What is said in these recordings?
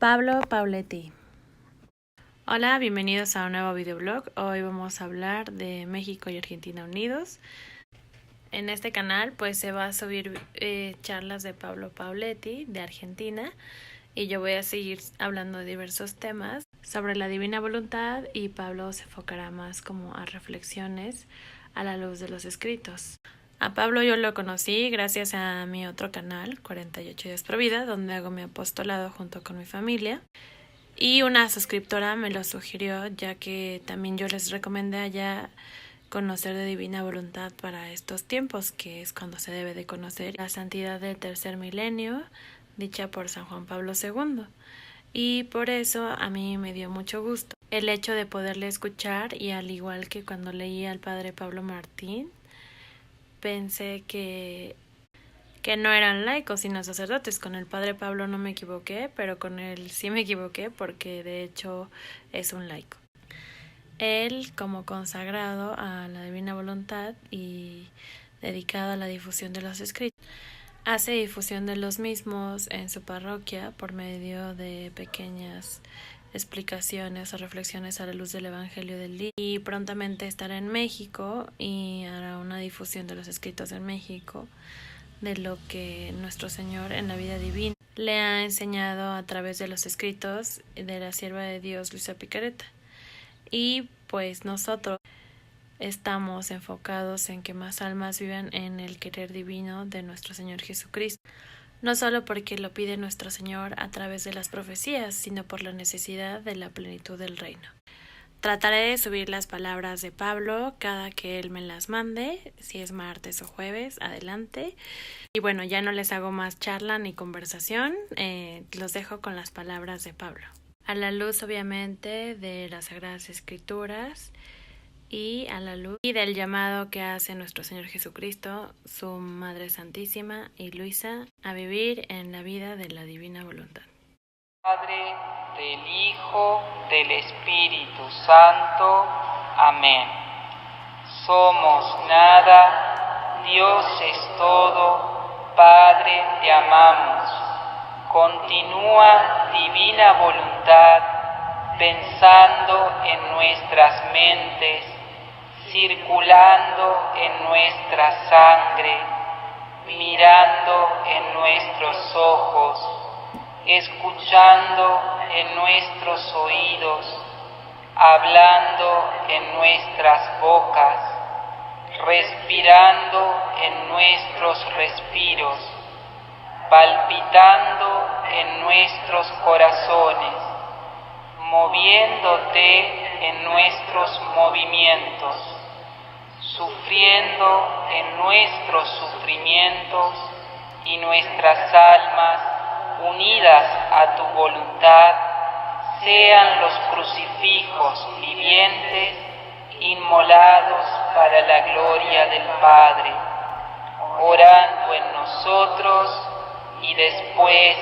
Pablo Pauletti. Hola, bienvenidos a un nuevo videoblog. Hoy vamos a hablar de México y Argentina unidos. En este canal pues se va a subir charlas de Pablo Pauletti de Argentina y yo voy a seguir hablando de diversos temas sobre la divina voluntad y Pablo se enfocará más como a reflexiones a la luz de los escritos. A Pablo yo lo conocí gracias a mi otro canal, 48 días pro vida, donde hago mi apostolado junto con mi familia. Y una suscriptora me lo sugirió, ya que también yo les recomendé allá conocer de divina voluntad para estos tiempos, que es cuando se debe de conocer la santidad del tercer milenio, dicha por San Juan Pablo II. Y por eso a mí me dio mucho gusto el hecho de poderle escuchar, y al igual que cuando leí al padre Pablo Martín, pensé que no eran laicos sino sacerdotes. Con el padre Pablo no me equivoqué, pero con él sí me equivoqué porque de hecho es un laico. Él, como consagrado a la divina voluntad y dedicado a la difusión de los escritos, hace difusión de los mismos en su parroquia por medio de pequeñas explicaciones o reflexiones a la luz del Evangelio del día, y prontamente estará en México y hará una difusión de los escritos en México, de lo que nuestro Señor en la vida divina le ha enseñado a través de los escritos de la sierva de Dios Luisa Picareta. Y pues nosotros estamos enfocados en que más almas vivan en el querer divino de nuestro Señor Jesucristo, no solo porque lo pide nuestro Señor a través de las profecías, sino por la necesidad de la plenitud del reino. Trataré de subir las palabras de Pablo cada que él me las mande, si es martes o jueves, adelante. Y bueno, ya no les hago más charla ni conversación, los dejo con las palabras de Pablo. A la luz, obviamente, de las Sagradas Escrituras y a la luz y del llamado que hace nuestro Señor Jesucristo, su Madre Santísima y Luisa, a vivir en la vida de la divina voluntad. Padre, del Hijo, del Espíritu Santo. Amén. Somos nada, Dios es todo, Padre, te amamos. Continúa divina voluntad, pensando en nuestras mentes, circulando en nuestra sangre, mirando en nuestros ojos, escuchando en nuestros oídos, hablando en nuestras bocas, respirando en nuestros respiros, palpitando en nuestros corazones, moviéndote en nuestros movimientos, sufriendo en nuestros sufrimientos y nuestras almas unidas a tu voluntad sean los crucifijos vivientes inmolados para la gloria del Padre, orando en nosotros y después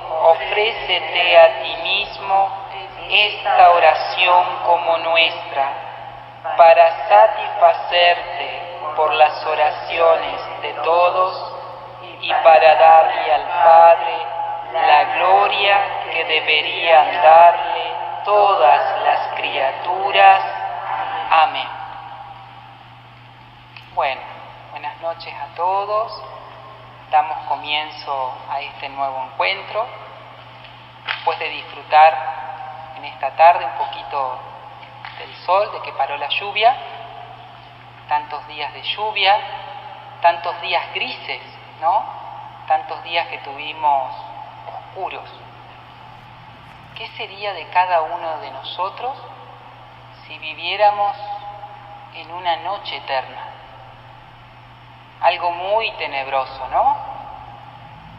ofrécete a ti mismo esta oración como nuestra, para satisfacerte por las oraciones de todos y para darle al Padre la gloria que deberían darle todas las criaturas. Amén. Bueno, buenas noches a todos. Damos comienzo a este nuevo encuentro, después de disfrutar en esta tarde un poquito del sol, de que paró la lluvia, tantos días de lluvia, tantos días grises, ¿no? Tantos días que tuvimos oscuros. ¿Qué sería de cada uno de nosotros si viviéramos en una noche eterna? Algo muy tenebroso, ¿no?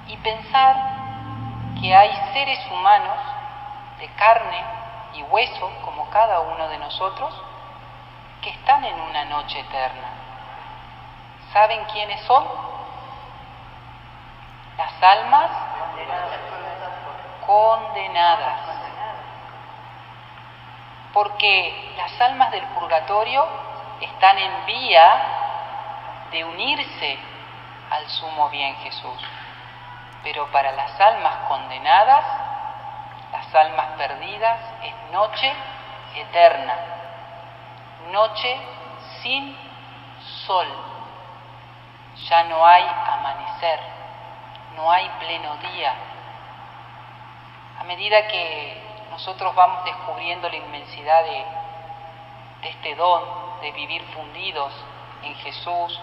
Y pensar que hay seres humanos de carne y hueso, como cada uno de nosotros, que están en una noche eterna. ¿Saben quiénes son? Las almas condenadas. Porque las almas del purgatorio están en vía de unirse al sumo bien Jesús. Pero para las almas condenadas, las almas perdidas es noche eterna, noche sin sol. Ya no hay amanecer, no hay pleno día. A medida que nosotros vamos descubriendo la inmensidad de este don de vivir fundidos en Jesús,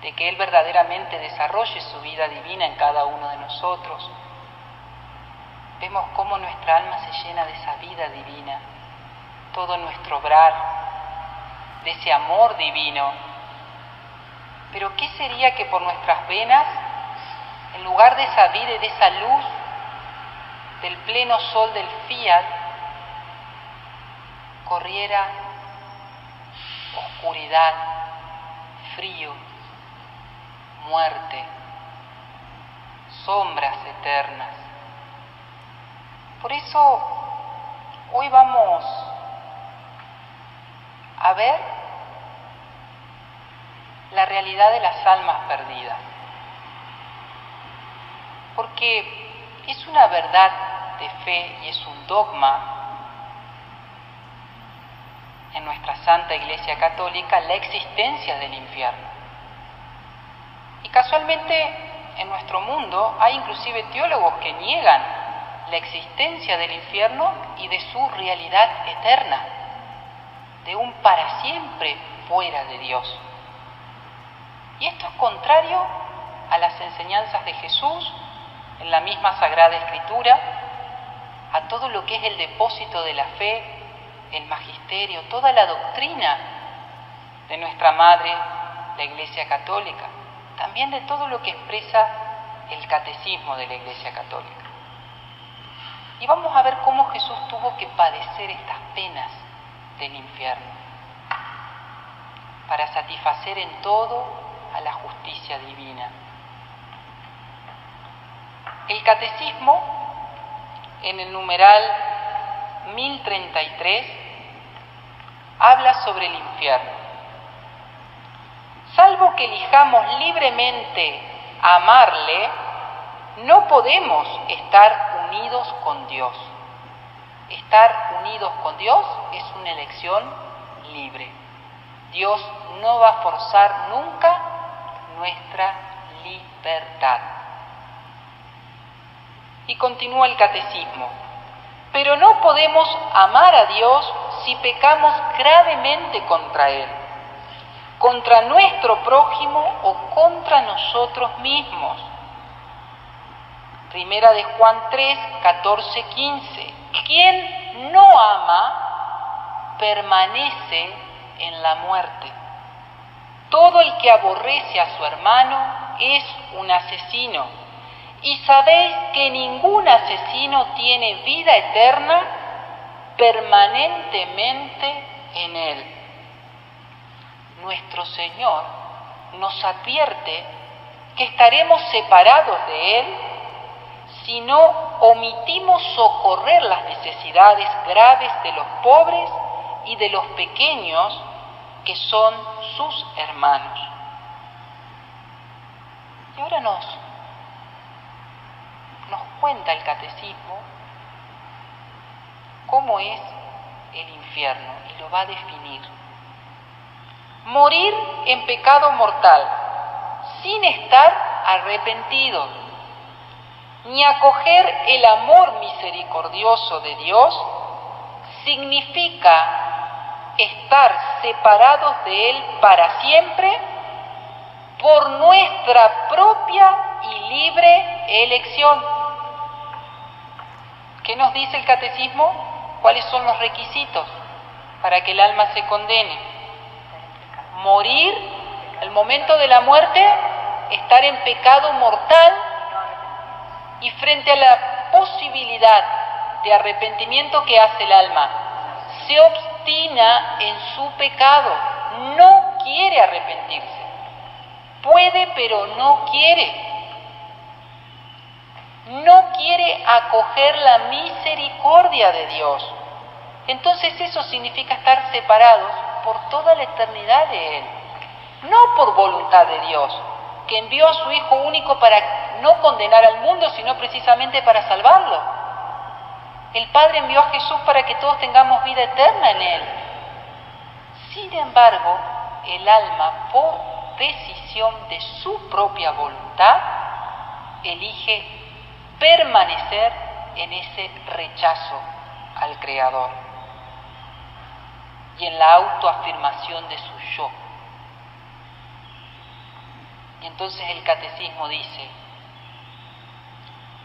de que Él verdaderamente desarrolle su vida divina en cada uno de nosotros, vemos cómo nuestra alma se llena de esa vida divina, todo nuestro obrar, de ese amor divino. Pero ¿qué sería que por nuestras venas, en lugar de esa vida y de esa luz del pleno sol del fiat, corriera oscuridad, frío, muerte, sombras eternas? Por eso hoy vamos a ver la realidad de las almas perdidas, porque es una verdad de fe y es un dogma en nuestra Santa Iglesia Católica la existencia del infierno. Y casualmente en nuestro mundo hay inclusive teólogos que niegan la existencia del infierno y de su realidad eterna, de un para siempre fuera de Dios. Y esto es contrario a las enseñanzas de Jesús en la misma Sagrada Escritura, a todo lo que es el depósito de la fe, el magisterio, toda la doctrina de nuestra Madre, la Iglesia Católica, también de todo lo que expresa el Catecismo de la Iglesia Católica. Y vamos a ver cómo Jesús tuvo que padecer estas penas del infierno para satisfacer en todo a la justicia divina. El Catecismo, en el numeral 1033, habla sobre el infierno. Salvo que elijamos libremente amarle, no podemos estar unidos con Dios. Estar unidos con Dios es una elección libre. Dios no va a forzar nunca nuestra libertad. Y continúa el Catecismo. Pero no podemos amar a Dios si pecamos gravemente contra Él, contra nuestro prójimo o contra nosotros mismos. Primera de Juan 3, 14, 15. Quien no ama permanece en la muerte. Todo el que aborrece a su hermano es un asesino. Y sabéis que ningún asesino tiene vida eterna permanentemente en él. Nuestro Señor nos advierte que estaremos separados de Él si no omitimos socorrer las necesidades graves de los pobres y de los pequeños que son sus hermanos. Y ahora nos cuenta el Catecismo cómo es el infierno y lo va a definir. Morir en pecado mortal, sin estar arrepentido, ni acoger el amor misericordioso de Dios, significa estar separados de Él para siempre por nuestra propia y libre elección. ¿Qué nos dice el Catecismo? ¿Cuáles son los requisitos para que el alma se condene? Morir, el momento de la muerte, estar en pecado mortal y frente a la posibilidad de arrepentimiento que hace el alma, se obstina en su pecado, no quiere arrepentirse, puede pero no quiere acoger la misericordia de Dios. Entonces eso significa estar separados por toda la eternidad de Él, no por voluntad de Dios, que envió a su Hijo único para no condenar al mundo, sino precisamente para salvarlo. El Padre envió a Jesús para que todos tengamos vida eterna en Él. Sin embargo, el alma, por decisión de su propia voluntad, elige permanecer en ese rechazo al Creador y en la autoafirmación de su yo. Y entonces el catecismo dice: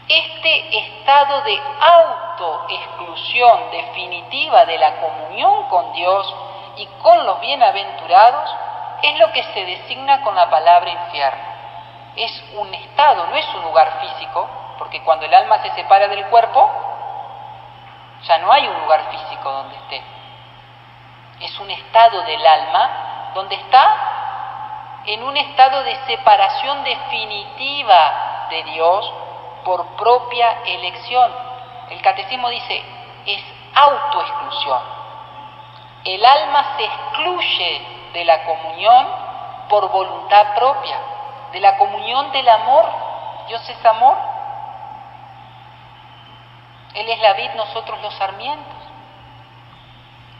este estado de autoexclusión definitiva de la comunión con Dios y con los bienaventurados es lo que se designa con la palabra infierno. Es un estado, no es un lugar físico, porque cuando el alma se separa del cuerpo, ya no hay un lugar físico donde esté. Es un estado del alma donde está en un estado de separación definitiva de Dios por propia elección. El catecismo dice, es autoexclusión. El alma se excluye de la comunión por voluntad propia, de la comunión del amor. Dios es amor. Él es la vid, nosotros los sarmientos.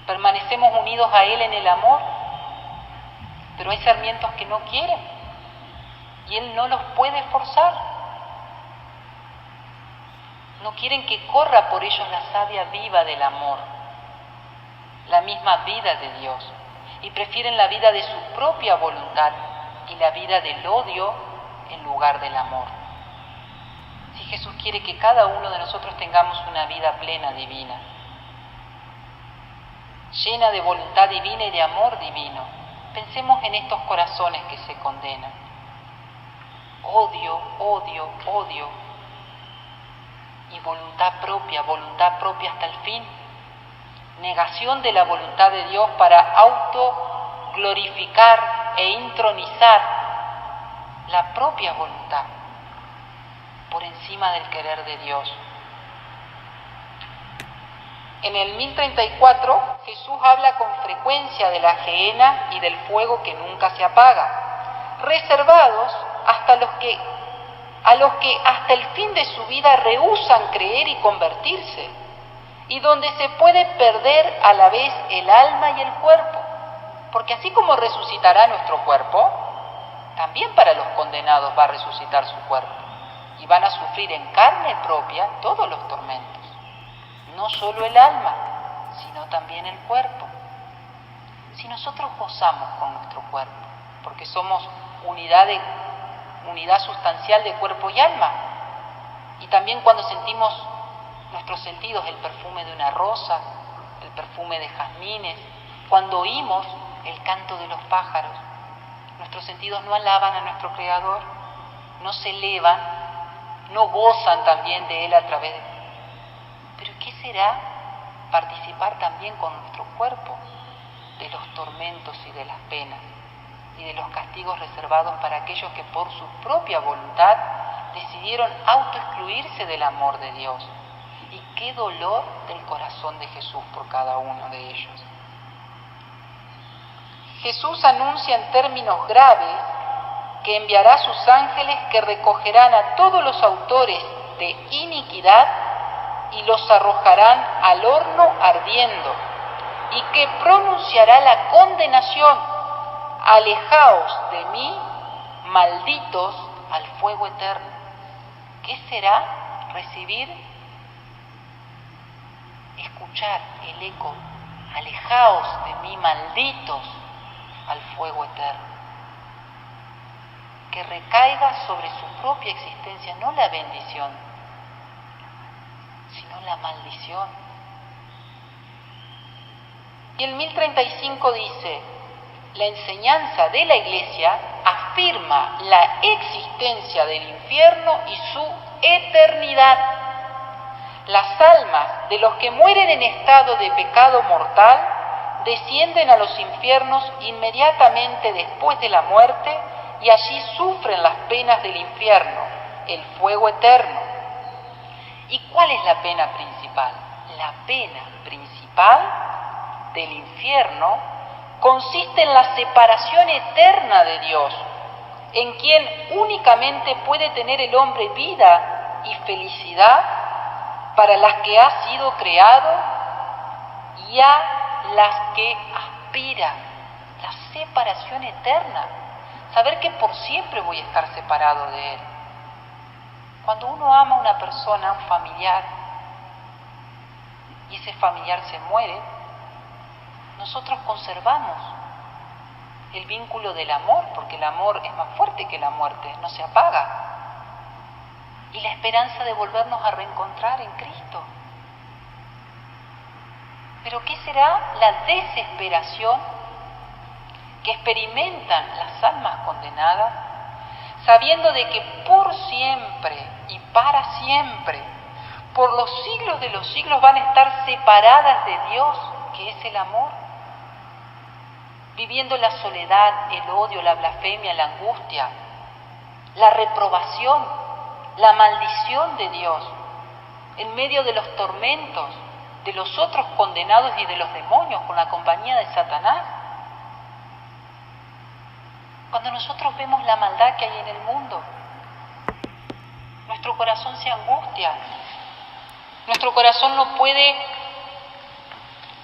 Permanecemos unidos a Él en el amor, pero hay sarmientos que no quieren y Él no los puede forzar. No quieren que corra por ellos la savia viva del amor, la misma vida de Dios, y prefieren la vida de su propia voluntad y la vida del odio en lugar del amor. Si Jesús quiere que cada uno de nosotros tengamos una vida plena divina, llena de voluntad divina y de amor divino, pensemos en estos corazones que se condenan. Odio, odio, odio. Y voluntad propia hasta el fin. Negación de la voluntad de Dios para autoglorificar e intronizar la propia voluntad por encima del querer de Dios. En el 1034, Jesús habla con frecuencia de la gehenna y del fuego que nunca se apaga, reservados a los que hasta el fin de su vida rehúsan creer y convertirse, y donde se puede perder a la vez el alma y el cuerpo, porque así como resucitará nuestro cuerpo, también para los condenados va a resucitar su cuerpo, y van a sufrir en carne propia todos los tormentos. No solo el alma, sino también el cuerpo. Si nosotros gozamos con nuestro cuerpo, porque somos unidad sustancial de cuerpo y alma, y también cuando sentimos nuestros sentidos, el perfume de una rosa, el perfume de jazmines, cuando oímos el canto de los pájaros, nuestros sentidos no alaban a nuestro Creador, no se elevan, no gozan también de Él a través de... Pero ¿qué será participar también con nuestro cuerpo de los tormentos y de las penas y de los castigos reservados para aquellos que por su propia voluntad decidieron autoexcluirse del amor de Dios? Y qué dolor del corazón de Jesús por cada uno de ellos. Jesús anuncia en términos graves que enviará a sus ángeles que recogerán a todos los autores de iniquidad y los arrojarán al horno ardiendo, y que pronunciará la condenación: alejaos de mí, malditos, al fuego eterno. ¿Qué será escuchar el eco: alejaos de mí, malditos, al fuego eterno? Que recaiga sobre su propia existencia no la bendición, sino la maldición. Y el 1035 dice: la enseñanza de la Iglesia afirma la existencia del infierno y su eternidad. Las almas de los que mueren en estado de pecado mortal descienden a los infiernos inmediatamente después de la muerte y allí sufren las penas del infierno, el fuego eterno. ¿Y cuál es la pena principal? La pena principal del infierno consiste en la separación eterna de Dios, en quien únicamente puede tener el hombre vida y felicidad para las que ha sido creado y a las que aspira. La separación eterna. Saber que por siempre voy a estar separado de Él. Cuando uno ama a una persona, a un familiar, y ese familiar se muere, nosotros conservamos el vínculo del amor, porque el amor es más fuerte que la muerte, no se apaga. Y la esperanza de volvernos a reencontrar en Cristo. Pero ¿qué será la desesperación que experimentan las almas condenadas, sabiendo de que por siempre y para siempre, por los siglos de los siglos, van a estar separadas de Dios, que es el amor? Viviendo la soledad, el odio, la blasfemia, la angustia, la reprobación, la maldición de Dios, en medio de los tormentos de los otros condenados y de los demonios, con la compañía de Satanás. Cuando nosotros vemos la maldad que hay en el mundo, nuestro corazón se angustia, nuestro corazón no puede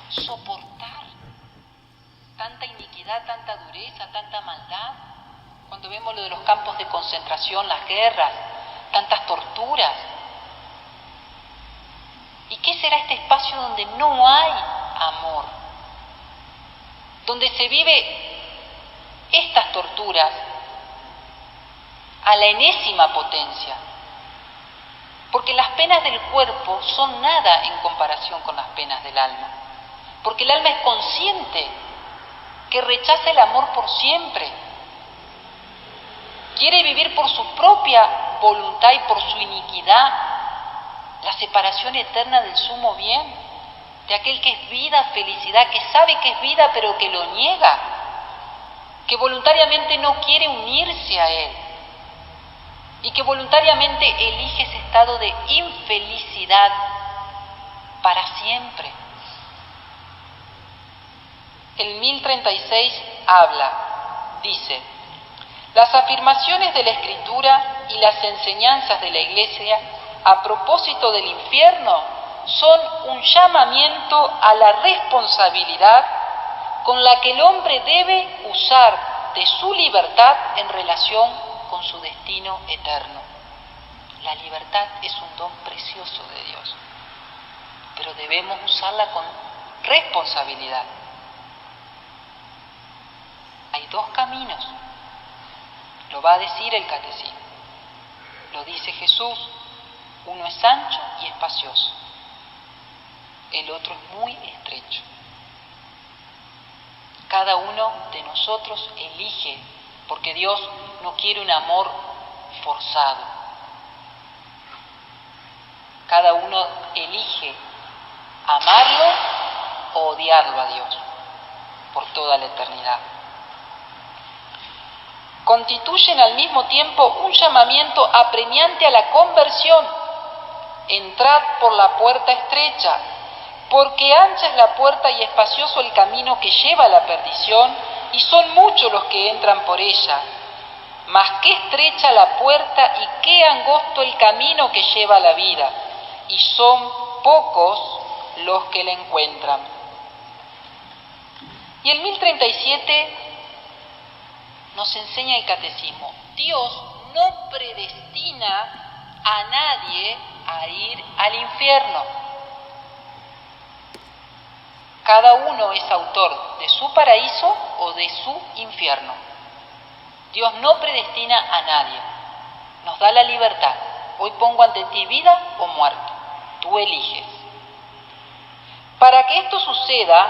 soportar tanta iniquidad, tanta dureza, tanta maldad. Cuando vemos lo de los campos de concentración, las guerras, tantas torturas. ¿Y qué será este espacio donde no hay amor? Donde se vive estas torturas a la enésima potencia. Porque las penas del cuerpo son nada en comparación con las penas del alma. Porque el alma es consciente que rechaza el amor por siempre. Quiere vivir por su propia voluntad y por su iniquidad la separación eterna del sumo bien, de aquel que es vida, felicidad, que sabe que es vida pero que lo niega, que voluntariamente no quiere unirse a Él y que voluntariamente elige ese estado de infelicidad para siempre. El 1036 habla, dice: las afirmaciones de la Escritura y las enseñanzas de la Iglesia a propósito del infierno son un llamamiento a la responsabilidad con la que el hombre debe usar de su libertad en relación con su destino eterno. La libertad es un don precioso de Dios, pero debemos usarla con responsabilidad. Hay dos caminos, lo va a decir el catecismo, lo dice Jesús. Uno es ancho y espacioso, el otro es muy estrecho. Cada uno de nosotros elige, porque Dios no quiere un amor forzado. Cada uno elige amarlo o odiarlo a Dios por toda la eternidad. Constituyen al mismo tiempo un llamamiento apremiante a la conversión. Entrad por la puerta estrecha, porque ancha es la puerta y espacioso el camino que lleva a la perdición, y son muchos los que entran por ella. Mas qué estrecha la puerta y qué angosto el camino que lleva a la vida, y son pocos los que la encuentran. Y el 1037 nos enseña el catecismo: Dios no predestina a nadie a ir al infierno. Cada uno es autor de su paraíso o de su infierno. Dios no predestina a nadie, nos da la libertad. Hoy pongo ante ti vida o muerte, tú eliges. Para que esto suceda,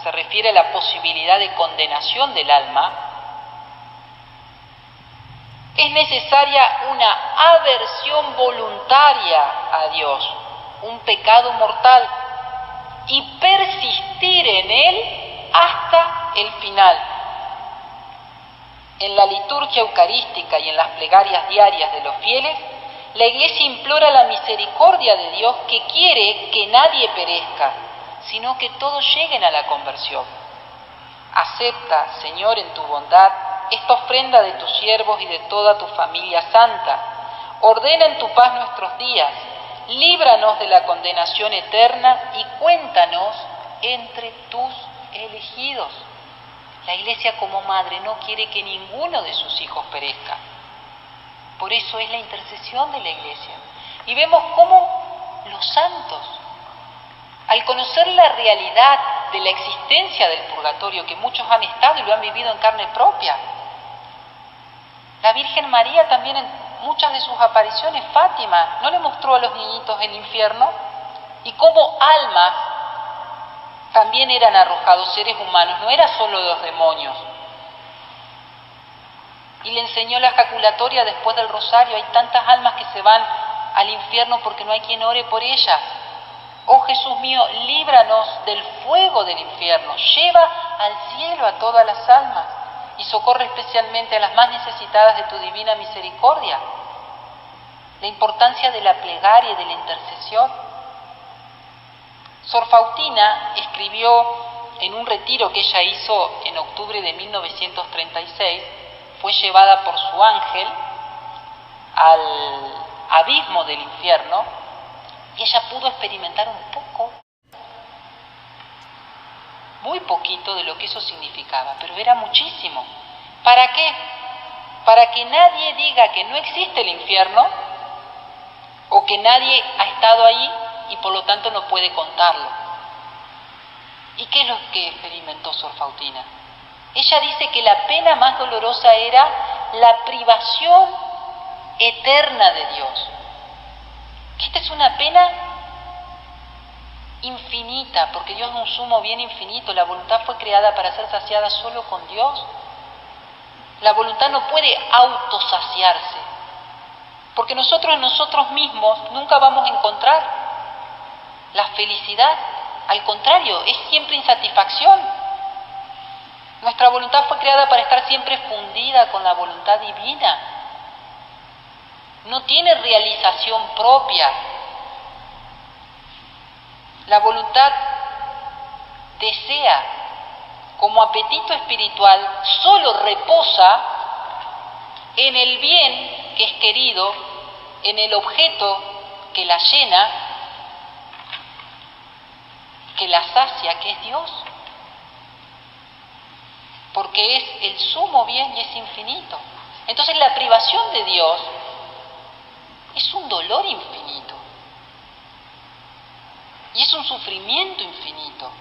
se refiere a la posibilidad de condenación del alma, es necesaria una aversión voluntaria a Dios, un pecado mortal, y persistir en él hasta el final. En la liturgia eucarística y en las plegarias diarias de los fieles, la Iglesia implora la misericordia de Dios, que quiere que nadie perezca, sino que todos lleguen a la conversión. Acepta, Señor, en tu bondad, esta ofrenda de tus siervos y de toda tu familia santa. Ordena en tu paz nuestros días, líbranos de la condenación eterna y cuéntanos entre tus elegidos. La Iglesia como madre no quiere que ninguno de sus hijos perezca. Por eso es la intercesión de la Iglesia. Y vemos cómo los santos, al conocer la realidad de la existencia del purgatorio, que muchos han estado y lo han vivido en carne propia, la Virgen María también en muchas de sus apariciones, Fátima, ¿no le mostró a los niñitos el infierno? Y cómo almas también eran arrojados, seres humanos, no eran solo los demonios. Y le enseñó la ejaculatoria después del rosario. Hay tantas almas que se van al infierno porque no hay quien ore por ellas. Oh Jesús mío, líbranos del fuego del infierno, lleva al cielo a todas las almas y socorre especialmente a las más necesitadas de tu divina misericordia. La importancia de la plegaria y de la intercesión. Sor Faustina escribió en un retiro que ella hizo en octubre de 1936, fue llevada por su ángel al abismo del infierno, y ella pudo experimentar un poco, muy poquito de lo que eso significaba, pero era muchísimo. ¿Para qué? Para que nadie diga que no existe el infierno o que nadie ha estado ahí y por lo tanto no puede contarlo. ¿Y qué es lo que experimentó Sor Faustina? Ella dice que la pena más dolorosa era la privación eterna de Dios. Esta es una pena infinita, porque Dios es un sumo bien infinito. La voluntad fue creada para ser saciada solo con Dios. La voluntad no puede autosaciarse, porque nosotros en nosotros mismos nunca vamos a encontrar la felicidad. Al contrario, es siempre insatisfacción. Nuestra voluntad fue creada para estar siempre fundida con la voluntad divina. No tiene realización propia. La voluntad desea, como apetito espiritual, solo reposa en el bien que es querido, en el objeto que la llena, que la sacia, que es Dios. Porque es el sumo bien y es infinito. Entonces la privación de Dios es un dolor infinito. Y es un sufrimiento infinito.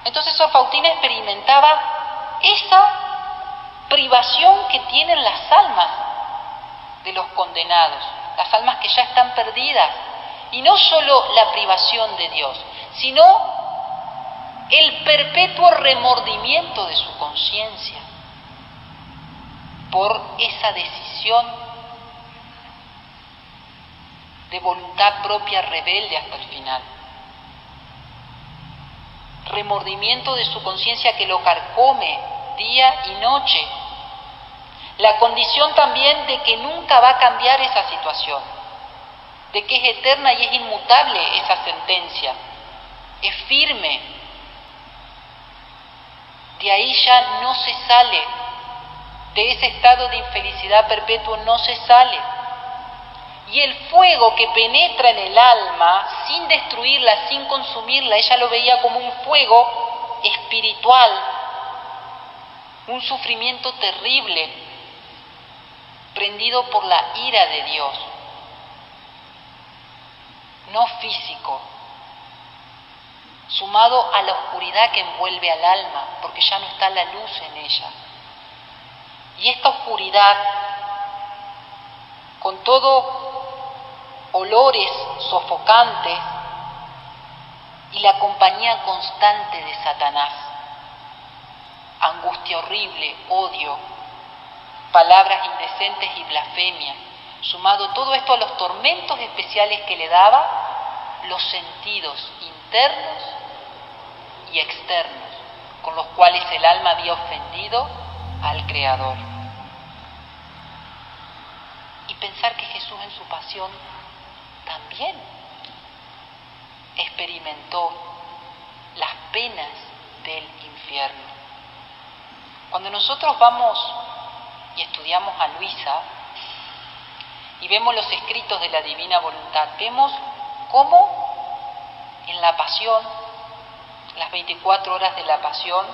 Entonces Sor Faustina experimentaba esa privación que tienen las almas de los condenados, las almas que ya están perdidas. Y no solo la privación de Dios, sino el perpetuo remordimiento de su conciencia por esa decisión de voluntad propia rebelde hasta el final. Remordimiento de su conciencia que lo carcome día y noche. La condición también de que nunca va a cambiar esa situación, de que es eterna y es inmutable esa sentencia, es firme. De ahí ya no se sale, de ese estado de infelicidad perpetuo no se sale. Y el fuego que penetra en el alma, sin destruirla, sin consumirla, ella lo veía como un fuego espiritual, un sufrimiento terrible, prendido por la ira de Dios, no físico, sumado a la oscuridad que envuelve al alma, porque ya no está la luz en ella. Y esta oscuridad, con todo olores sofocantes y la compañía constante de Satanás, angustia horrible, odio, palabras indecentes y blasfemia, sumado todo esto a los tormentos especiales que le daba los sentidos internos y externos, con los cuales el alma había ofendido al Creador. Y pensar que Jesús en su pasión también experimentó las penas del infierno. Cuando nosotros vamos y estudiamos a Luisa y vemos los escritos de la divina voluntad, vemos cómo en la pasión, las 24 horas de la pasión,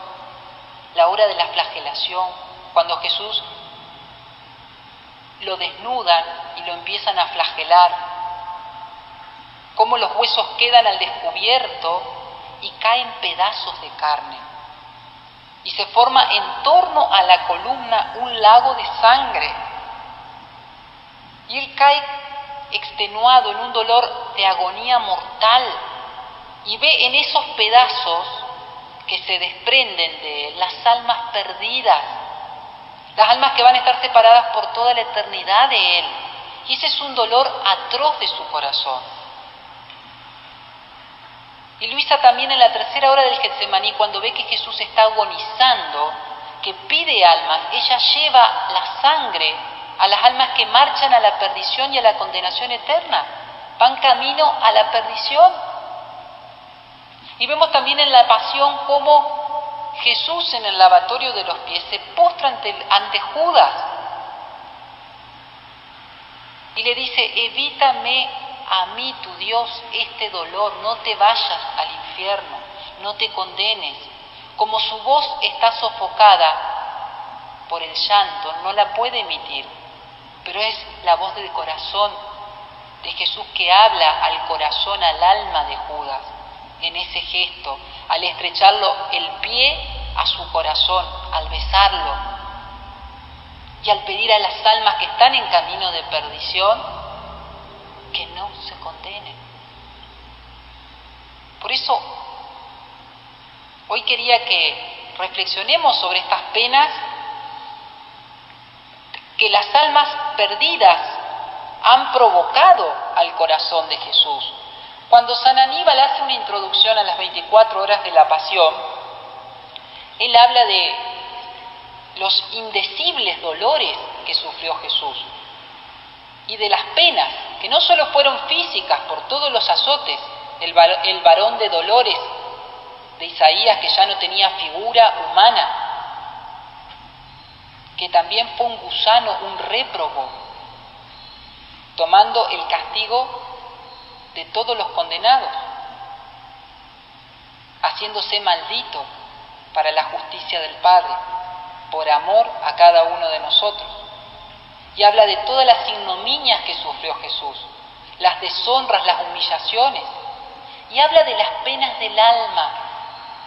la hora de la flagelación, cuando Jesús lo desnudan y lo empiezan a flagelar, cómo los huesos quedan al descubierto y caen pedazos de carne. Y se forma en torno a la columna un lago de sangre. Y él cae extenuado en un dolor de agonía mortal y ve en esos pedazos que se desprenden de él las almas perdidas, las almas que van a estar separadas por toda la eternidad de él. Y ese es un dolor atroz de su corazón. Y Luisa también en la tercera hora del Getsemaní, cuando ve que Jesús está agonizando, que pide almas, ella lleva la sangre a las almas que marchan a la perdición y a la condenación eterna, van camino a la perdición. Y vemos también en la pasión cómo Jesús en el lavatorio de los pies se postra ante Judas y le dice: evítame a mí, tu Dios, este dolor, no te vayas al infierno, no te condenes. Como su voz está sofocada por el llanto, no la puede emitir, pero es la voz del corazón de Jesús que habla al corazón, al alma de Judas, en ese gesto, al estrecharlo el pie a su corazón, al besarlo y al pedir a las almas que están en camino de perdición que no se condenen. Por eso, hoy quería que reflexionemos sobre estas penas que las almas perdidas han provocado al corazón de Jesús. Cuando San Aníbal hace una introducción a las 24 horas de la pasión, él habla de los indecibles dolores que sufrió Jesús y de las penas, que no solo fueron físicas por todos los azotes, el varón de dolores de Isaías, que ya no tenía figura humana, que también fue un gusano, un réprobo, tomando el castigo de todos los condenados, haciéndose maldito para la justicia del Padre, por amor a cada uno de nosotros. Y habla de todas las ignominias que sufrió Jesús, las deshonras, las humillaciones, y habla de las penas del alma,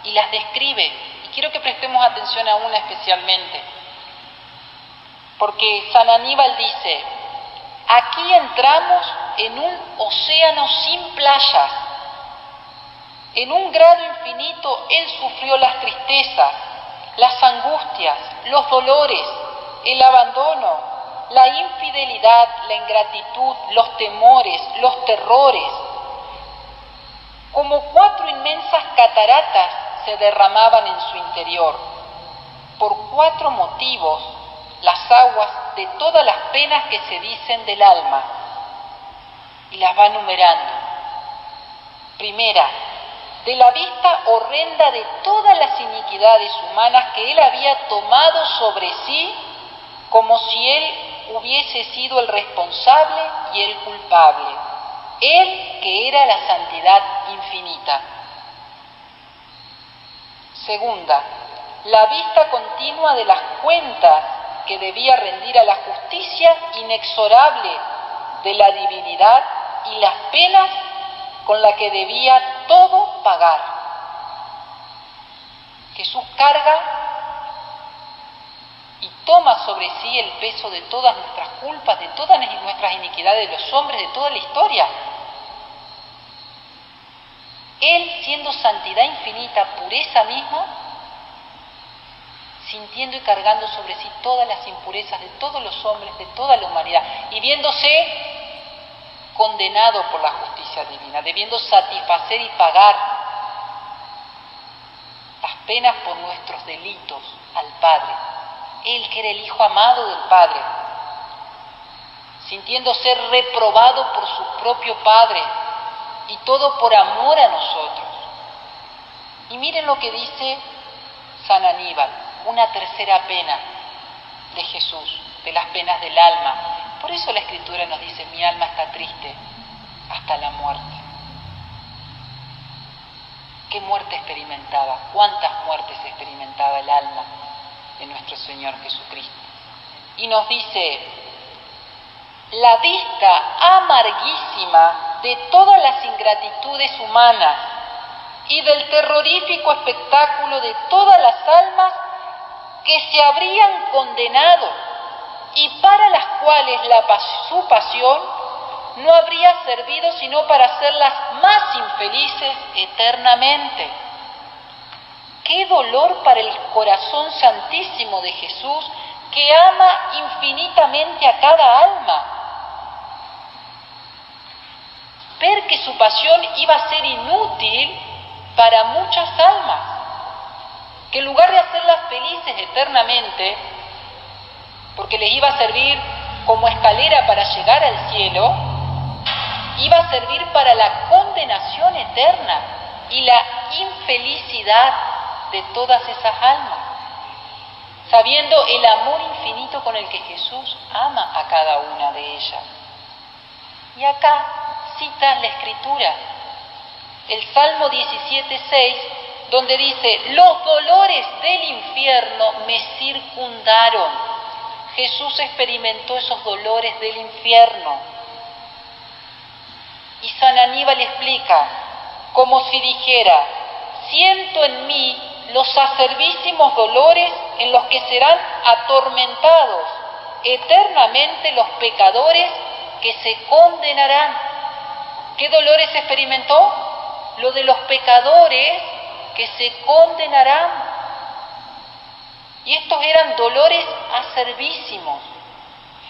y las describe. Y quiero que prestemos atención a una especialmente, porque San Aníbal dice: aquí entramos en un océano sin playas. En un grado infinito él sufrió las tristezas, las angustias, los dolores, el abandono, la infidelidad, la ingratitud, los temores, los terrores. Como 4 inmensas cataratas se derramaban en su interior. Por 4 motivos, las aguas de todas las penas que se dicen del alma, y las va numerando. Primera, de la vista horrenda de todas las iniquidades humanas que él había tomado sobre sí, como si él hubiese sido el responsable y el culpable, él que era la santidad infinita. Segunda, la vista continua de las cuentas que debía rendir a la justicia inexorable de la divinidad y las penas con las que debía todo pagar. Jesús carga y toma sobre sí el peso de todas nuestras culpas, de todas nuestras iniquidades, de los hombres, de toda la historia. Él, siendo santidad infinita, pureza misma, sintiendo y cargando sobre sí todas las impurezas de todos los hombres, de toda la humanidad, y viéndose condenado por la justicia divina, debiendo satisfacer y pagar las penas por nuestros delitos al Padre. Él, que era el Hijo amado del Padre, sintiendo ser reprobado por su propio Padre, y todo por amor a nosotros. Y miren lo que dice San Aníbal, una tercera pena de Jesús, de las penas del alma, Por eso la Escritura nos dice, mi alma está triste hasta la muerte. ¿Qué muerte experimentaba? ¿Cuántas muertes experimentaba el alma de nuestro Señor Jesucristo? Y nos dice, la vista amarguísima de todas las ingratitudes humanas y del terrorífico espectáculo de todas las almas que se habrían condenado y para las cuales su pasión no habría servido sino para hacerlas más infelices eternamente. ¡Qué dolor para el corazón santísimo de Jesús, que ama infinitamente a cada alma! Ver que su pasión iba a ser inútil para muchas almas, que en lugar de hacerlas felices eternamente, porque les iba a servir como escalera para llegar al cielo, iba a servir para la condenación eterna y la infelicidad de todas esas almas, sabiendo el amor infinito con el que Jesús ama a cada una de ellas. Y acá cita la Escritura, el Salmo 17:6, donde dice, los dolores del infierno me circundaron. Jesús experimentó esos dolores del infierno. Y San Aníbal explica, como si dijera, siento en mí los acervísimos dolores en los que serán atormentados eternamente los pecadores que se condenarán. ¿Qué dolores experimentó? Lo de los pecadores que se condenarán. Y estos eran dolores acervísimos,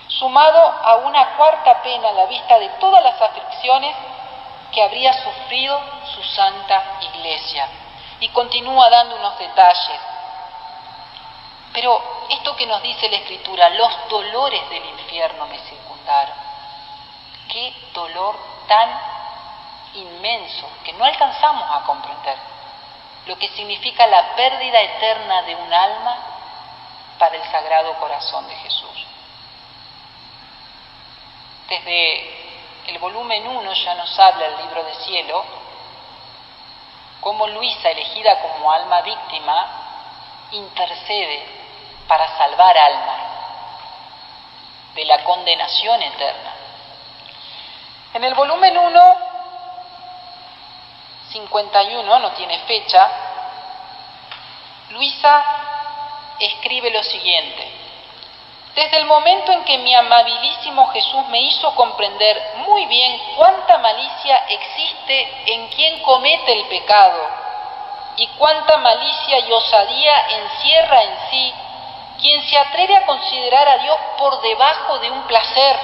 sumado a una cuarta pena a la vista de todas las aflicciones que habría sufrido su Santa Iglesia. Y continúa dando unos detalles. Pero esto que nos dice la Escritura, los dolores del infierno me circundaron. Qué dolor tan inmenso que no alcanzamos a comprender. Lo que significa la pérdida eterna de un alma para el Sagrado Corazón de Jesús. Desde el volumen 1 ya nos habla el libro de Cielo, cómo Luisa, elegida como alma víctima, intercede para salvar almas de la condenación eterna. En el volumen 1, 51, no tiene fecha, Luisa escribe lo siguiente: desde el momento en que mi amabilísimo Jesús me hizo comprender muy bien cuánta malicia existe en quien comete el pecado y cuánta malicia y osadía encierra en sí quien se atreve a considerar a Dios por debajo de un placer,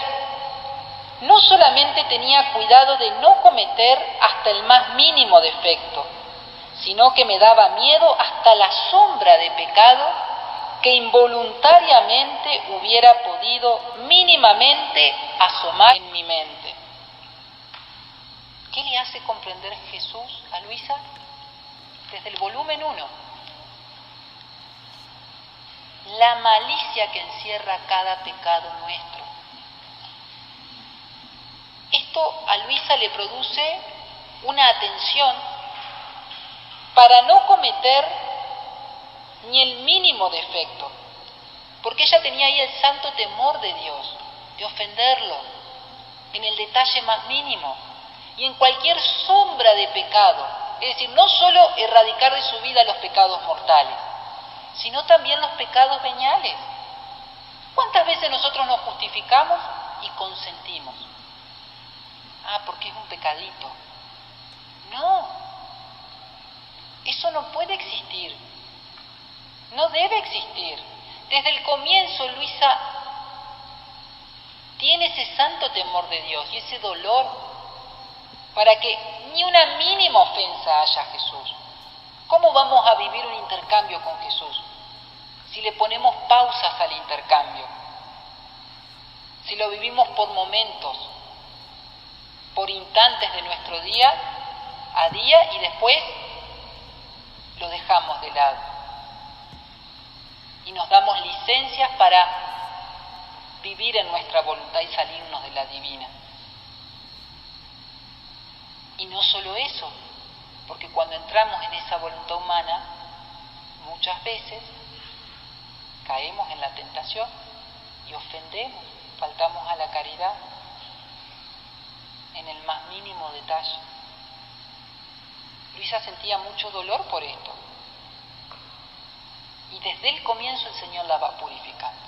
no solamente tenía cuidado de no cometer hasta el más mínimo defecto, sino que me daba miedo hasta la sombra de pecado que involuntariamente hubiera podido mínimamente asomar en mi mente. ¿Qué le hace comprender Jesús a Luisa? Desde el volumen 1. La malicia que encierra cada pecado nuestro. Esto a Luisa le produce una atención para no cometer ni el mínimo defecto, porque ella tenía ahí el santo temor de Dios, de ofenderlo en el detalle más mínimo y en cualquier sombra de pecado, es decir, no solo erradicar de su vida los pecados mortales, sino también los pecados veniales. ¿Cuántas veces nosotros nos justificamos y consentimos? Porque es un pecadito. No, eso no puede existir. No debe existir. Desde el comienzo Luisa tiene ese santo temor de Dios y ese dolor para que ni una mínima ofensa haya a Jesús. ¿Cómo vamos a vivir un intercambio con Jesús si le ponemos pausas al intercambio? Si lo vivimos por momentos, por instantes de nuestro día a día y después lo dejamos de lado. Y nos damos licencias para vivir en nuestra voluntad y salirnos de la divina. Y no solo eso, porque cuando entramos en esa voluntad humana, muchas veces caemos en la tentación y ofendemos, faltamos a la caridad en el más mínimo detalle. Luisa sentía mucho dolor por esto. Y desde el comienzo el Señor la va purificando.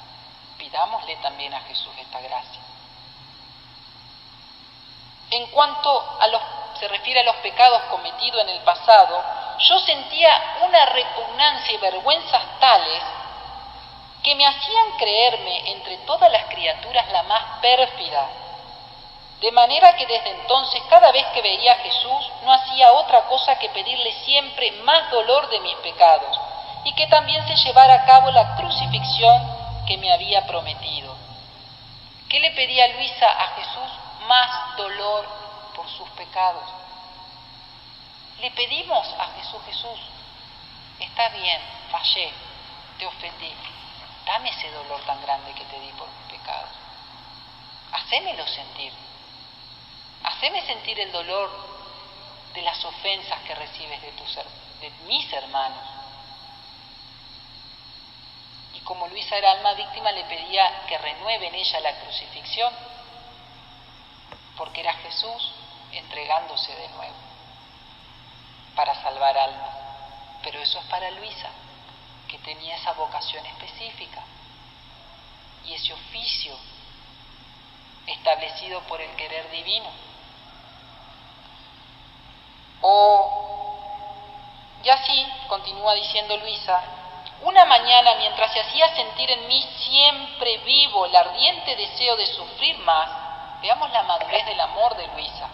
Pidámosle también a Jesús esta gracia. En cuanto se refiere a los pecados cometidos en el pasado, yo sentía una repugnancia y vergüenzas tales que me hacían creerme entre todas las criaturas la más pérfida. De manera que desde entonces, cada vez que veía a Jesús, no hacía otra cosa que pedirle siempre más dolor de mis pecados y que también se llevara a cabo la crucifixión que me había prometido. ¿Qué le pedía Luisa a Jesús? Más dolor por sus pecados. Le pedimos a Jesús: Jesús, está bien, fallé, te ofendí, dame ese dolor tan grande que te di por mis pecados. Hacémelo sentir. Haceme sentir el dolor de las ofensas que recibes de mis hermanos. Y como Luisa era alma víctima, le pedía que renueve en ella la crucifixión, porque era Jesús entregándose de nuevo para salvar almas. Pero eso es para Luisa, que tenía esa vocación específica y ese oficio establecido por el querer divino. Y así, continúa diciendo Luisa, una mañana, mientras se hacía sentir en mí siempre vivo el ardiente deseo de sufrir más, veamos la madurez del amor de Luisa.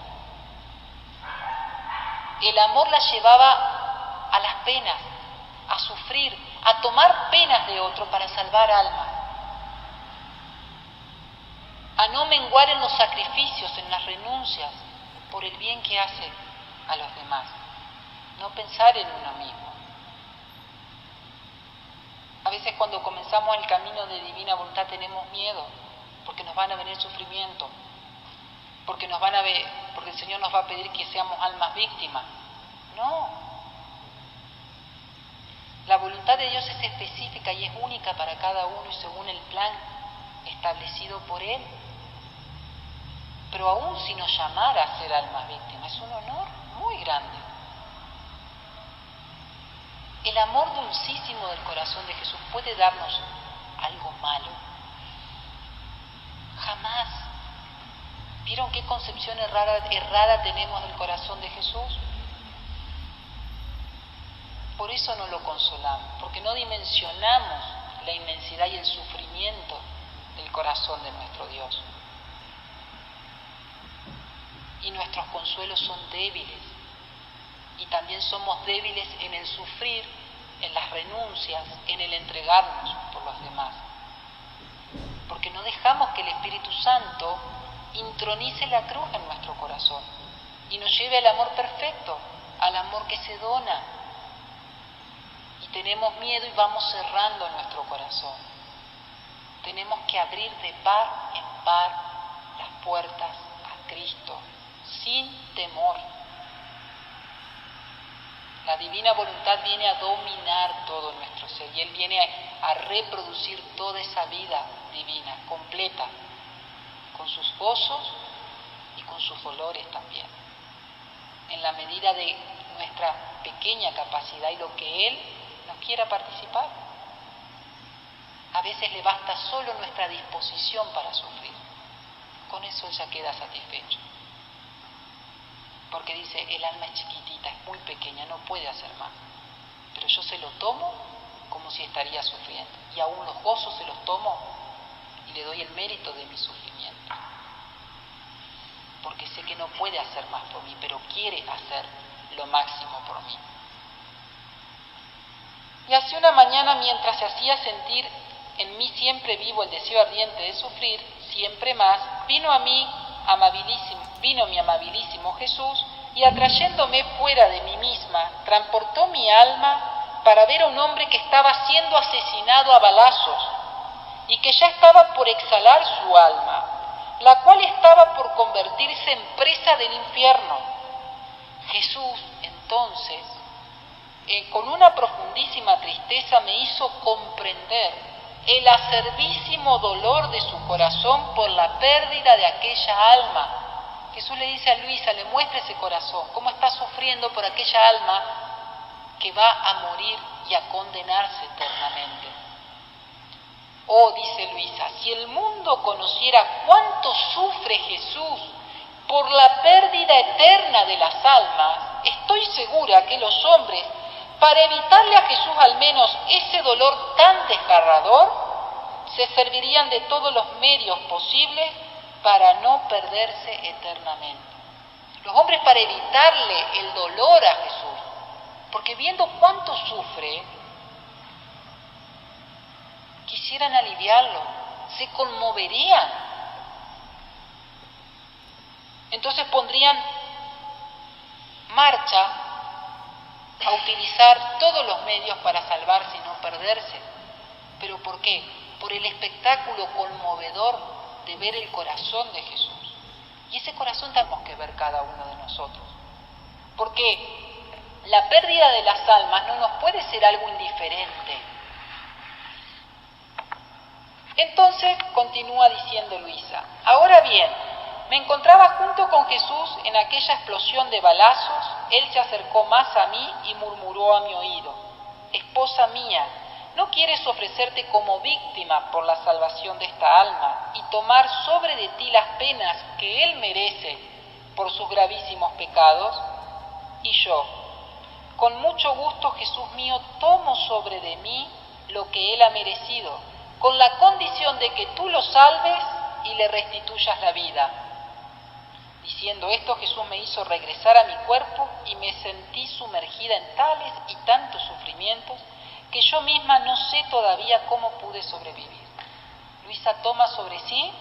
El amor la llevaba a las penas, a sufrir, a tomar penas de otro para salvar almas, a no menguar en los sacrificios, en las renuncias, por el bien que hace a los demás, no pensar en uno mismo. A veces cuando comenzamos el camino de divina voluntad tenemos miedo, porque nos van a venir sufrimiento, porque el Señor nos va a pedir que seamos almas víctimas. No. La voluntad de Dios es específica y es única para cada uno y según el plan establecido por Él. Pero aún si nos llamara a ser almas víctimas, es un honor muy grande. El amor dulcísimo del corazón de Jesús puede darnos algo malo. Jamás. ¿Vieron qué concepción errada tenemos del corazón de Jesús? Por eso no lo consolamos, porque no dimensionamos la inmensidad y el sufrimiento del corazón de nuestro Dios. Y nuestros consuelos son débiles. Y también somos débiles en el sufrir, en las renuncias, en el entregarnos por los demás. Porque no dejamos que el Espíritu Santo intronice la cruz en nuestro corazón y nos lleve al amor perfecto, al amor que se dona. Y tenemos miedo y vamos cerrando nuestro corazón. Tenemos que abrir de par en par las puertas a Cristo, sin temor. La divina voluntad viene a dominar todo nuestro ser y Él viene a reproducir toda esa vida divina, completa, con sus gozos y con sus dolores también, en la medida de nuestra pequeña capacidad y lo que Él nos quiera participar. A veces le basta solo nuestra disposición para sufrir, con eso Él ya queda satisfecho. Porque dice, el alma es chiquitita, es muy pequeña, no puede hacer más. Pero yo se lo tomo como si estaría sufriendo. Y aún los gozos se los tomo y le doy el mérito de mi sufrimiento. Porque sé que no puede hacer más por mí, pero quiere hacer lo máximo por mí. Y así una mañana, mientras se hacía sentir en mí siempre vivo el deseo ardiente de sufrir, siempre más, vino mi amabilísimo Jesús y atrayéndome fuera de mí misma, transportó mi alma para ver a un hombre que estaba siendo asesinado a balazos y que ya estaba por exhalar su alma, la cual estaba por convertirse en presa del infierno. Jesús, entonces, con una profundísima tristeza me hizo comprender el acervísimo dolor de su corazón por la pérdida de aquella alma. Jesús le dice a Luisa, le muestra ese corazón, cómo está sufriendo por aquella alma que va a morir y a condenarse eternamente. Oh, dice Luisa, si el mundo conociera cuánto sufre Jesús por la pérdida eterna de las almas, estoy segura que los hombres, para evitarle a Jesús al menos ese dolor tan desgarrador, se servirían de todos los medios posibles para no perderse eternamente. Los hombres, para evitarle el dolor a Jesús, porque viendo cuánto sufre, quisieran aliviarlo, se conmoverían. Entonces pondrían marcha a utilizar todos los medios para salvarse y no perderse. ¿Pero por qué? Por el espectáculo conmovedor de ver el corazón de Jesús. Y ese corazón tenemos que ver cada uno de nosotros. Porque la pérdida de las almas no nos puede ser algo indiferente. Entonces, continúa diciendo Luisa, ahora bien, me encontraba junto con Jesús en aquella explosión de balazos. Él se acercó más a mí y murmuró a mi oído, esposa mía, ¿no quieres ofrecerte como víctima por la salvación de esta alma y tomar sobre de ti las penas que él merece por sus gravísimos pecados? Y yo, con mucho gusto, Jesús mío, tomo sobre de mí lo que él ha merecido, con la condición de que tú lo salves y le restituyas la vida. Diciendo esto, Jesús me hizo regresar a mi cuerpo y me sentí sumergida en tales y tantos sufrimientos que yo misma no sé todavía cómo pude sobrevivir. Luisa toma sobre sí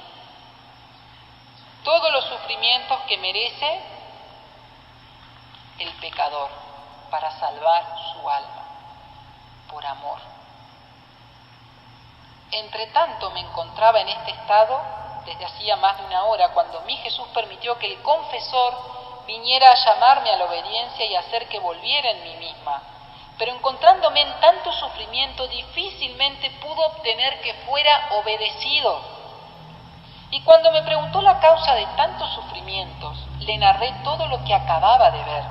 todos los sufrimientos que merece el pecador para salvar su alma, por amor. Entre tanto me encontraba en este estado desde hacía más de una hora, cuando mi Jesús permitió que el confesor viniera a llamarme a la obediencia y hacer que volviera en mí misma. Pero encontrándome en tanto sufrimiento, difícilmente pudo obtener que fuera obedecido. Y cuando me preguntó la causa de tantos sufrimientos, le narré todo lo que acababa de ver,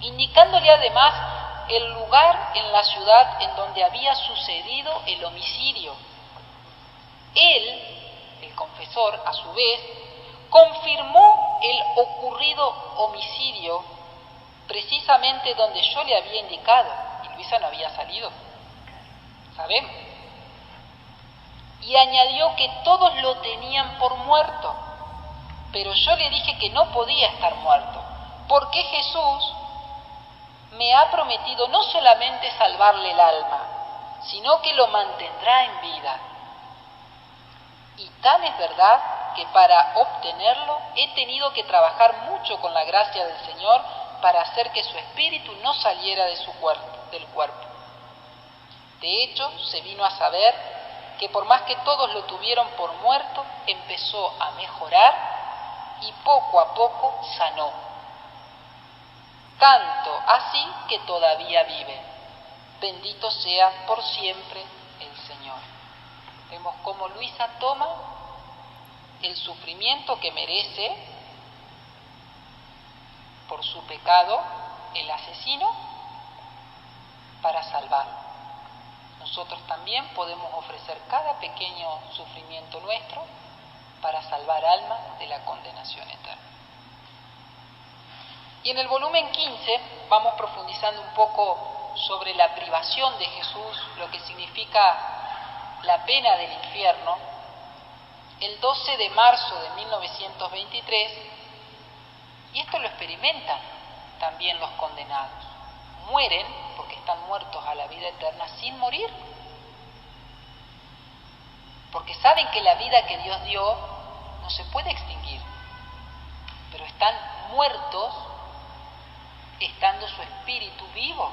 indicándole además el lugar en la ciudad en donde había sucedido el homicidio. Él, el confesor, a su vez, confirmó el ocurrido homicidio precisamente donde yo le había indicado, y Luisa no había salido, sabemos. Y añadió que todos lo tenían por muerto, pero yo le dije que no podía estar muerto, porque Jesús me ha prometido no solamente salvarle el alma, sino que lo mantendrá en vida. Y tan es verdad que para obtenerlo he tenido que trabajar mucho con la gracia del Señor para hacer que su espíritu no saliera de del cuerpo. De hecho, se vino a saber que por más que todos lo tuvieron por muerto, empezó a mejorar y poco a poco sanó. Tanto así que todavía vive. Bendito sea por siempre el Señor. Vemos cómo Luisa toma el sufrimiento que merece por su pecado el asesino para salvarlo. Nosotros también podemos ofrecer cada pequeño sufrimiento nuestro para salvar almas de la condenación eterna. Y en el volumen 15 vamos profundizando un poco sobre la privación de Jesús, lo que significa la pena del infierno. El 12 de marzo de 1923, y esto lo experimentan también los condenados, mueren porque están muertos a la vida eterna sin morir, porque saben que la vida que Dios dio no se puede extinguir, pero están muertos estando su espíritu vivo.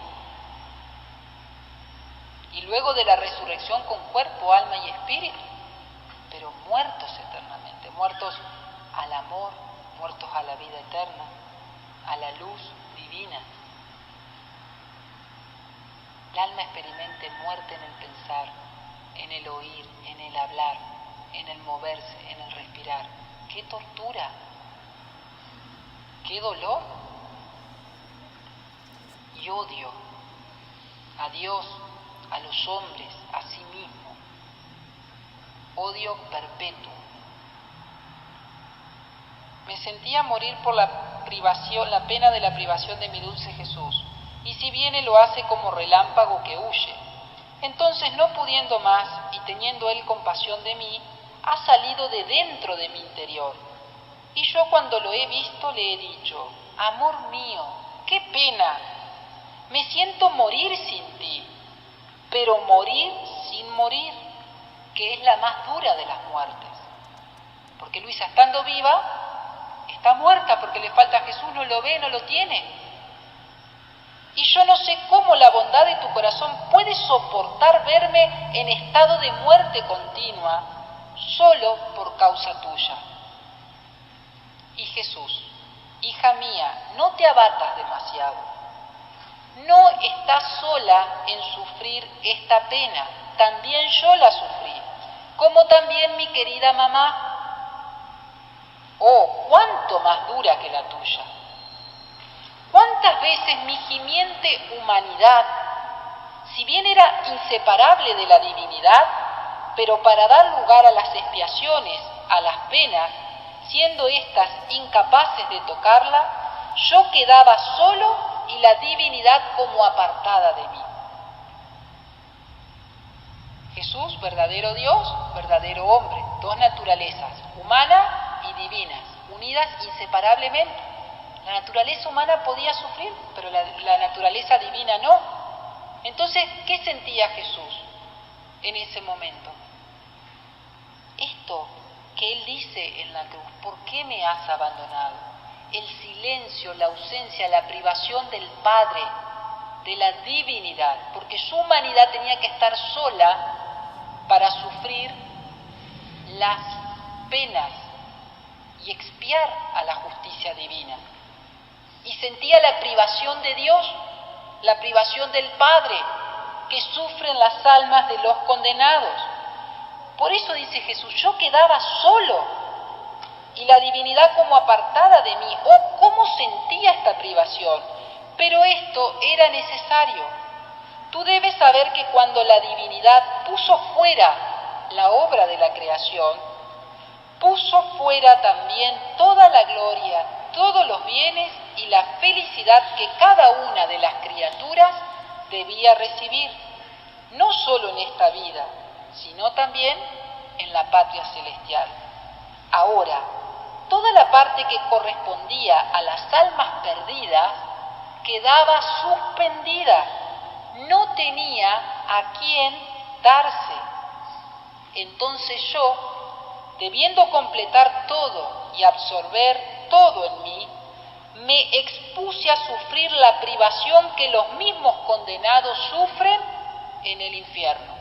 y luego de la resurrección con cuerpo, alma y espíritu, pero muertos eternamente, muertos al amor, muertos a la vida eterna, a la luz divina. El alma experimente muerte en el pensar, en el oír, en el hablar, en el moverse, en el respirar. ¡Qué tortura! ¡Qué dolor! Y odio a Dios, a los hombres, a sí mismo. Odio perpetuo. Me sentía morir por la privación, la pena de la privación de mi dulce Jesús. Y si viene lo hace como relámpago que huye. Entonces, no pudiendo más y teniendo él compasión de mí, ha salido de dentro de mi interior. Y yo cuando lo he visto le he dicho: amor mío, qué pena, me siento morir sin ti, pero morir sin morir, que es la más dura de las muertes. Porque Luisa, estando viva, está muerta porque le falta a Jesús, no lo ve, no lo tiene. Y yo no sé cómo la bondad de tu corazón puede soportar verme en estado de muerte continua, solo por causa tuya. Y Jesús, hija mía, no te abatas demasiado. No estás sola en sufrir esta pena, también yo la sufrí, como también mi querida mamá. Oh, cuánto más dura que la tuya. ¿Cuántas veces mi gimiente humanidad, si bien era inseparable de la divinidad, pero para dar lugar a las expiaciones, a las penas, siendo éstas incapaces de tocarla, yo quedaba solo y la divinidad como apartada de mí? Jesús, verdadero Dios, verdadero hombre, dos naturalezas, humana y divinas, unidas inseparablemente. La naturaleza humana podía sufrir, pero la naturaleza divina no. Entonces, ¿qué sentía Jesús en ese momento? Esto que Él dice en la cruz: ¿por qué me has abandonado? El silencio, la ausencia, la privación del Padre, de la divinidad, porque su humanidad tenía que estar sola para sufrir las penas y expiar a la justicia divina. Y sentía la privación de Dios, la privación del Padre, que sufren las almas de los condenados. Por eso dice Jesús: yo quedaba solo y la divinidad como apartada de mí. Oh, cómo sentía esta privación. Pero esto era necesario. Tú debes saber que cuando la divinidad puso fuera la obra de la creación, puso fuera también toda la gloria, todos los bienes y la felicidad que cada una de las criaturas debía recibir, no solo en esta vida, sino también en la patria celestial. Ahora, toda la parte que correspondía a las almas perdidas quedaba suspendida, no tenía a quién darse. Entonces yo, debiendo completar todo y absorber todo en mí, me expuse a sufrir la privación que los mismos condenados sufren en el infierno.